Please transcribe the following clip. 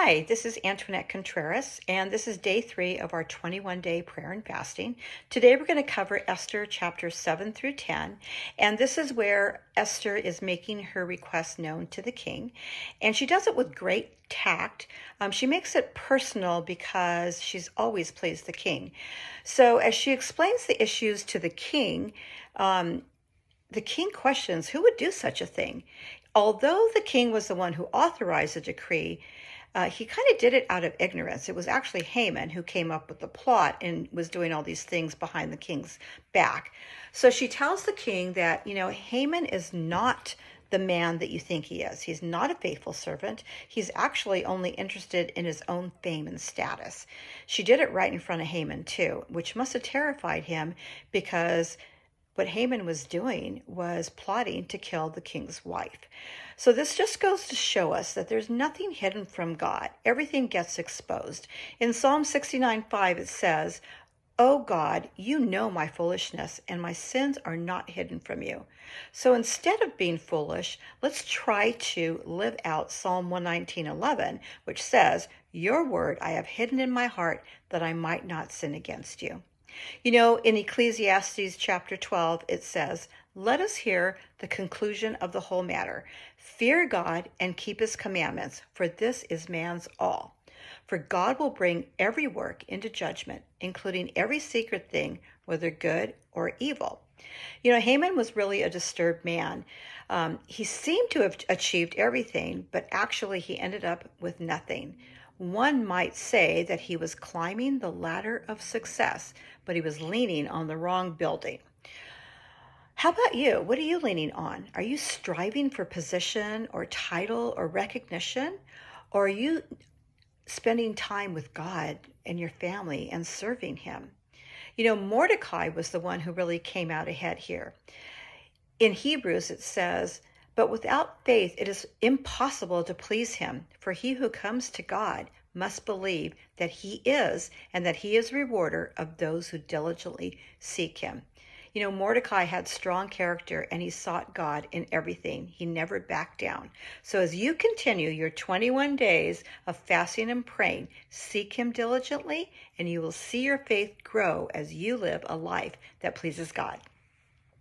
Hi, this is Antoinette Contreras, and this is day 3 of our 21-day prayer and fasting. Today we're going to cover Esther chapters 7 through 10, and this is where Esther is making her request known to the king, and she does it with great tact. She makes it personal because she's always pleased the king. So as she explains the issues to um, the king questions who would do such a thing. Although the king was the one who authorized the decree, he kind of did it out of ignorance. It was actually Haman who came up with the plot and was doing all these things behind the king's back. So she tells the king that, Haman is not the man that you think he is. He's not a faithful servant. He's actually only interested in his own fame and status. She did it right in front of Haman, too, which must have terrified him because what Haman was doing was plotting to kill the king's wife. So this just goes to show us that there's nothing hidden from God. Everything gets exposed. In Psalm 69:5 it says, "O God, you know my foolishness, and my sins are not hidden from you." So instead of being foolish, let's try to live out Psalm 119:11, which says, "Your word I have hidden in my heart that I might not sin against you." In Ecclesiastes chapter 12, it says, "Let us hear the conclusion of the whole matter. Fear God and keep his commandments, for this is man's all. For God will bring every work into judgment, including every secret thing, whether good or evil." Haman was really a disturbed man. He seemed to have achieved everything, but actually he ended up with nothing. One might say that he was climbing the ladder of success, but he was leaning on the wrong building. How about you? What are you leaning on? Are you striving for position or title or recognition? Or are you spending time with God and your family and serving him? Mordecai was the one who really came out ahead here. In Hebrews, it says, "But without faith it is impossible to please him, for he who comes to God must believe that he is, and that he is a rewarder of those who diligently seek him." Mordecai had strong character and he sought God in everything. He never backed down. So as you continue your 21 days of fasting and praying, seek him diligently, and you will see your faith grow as you live a life that pleases God.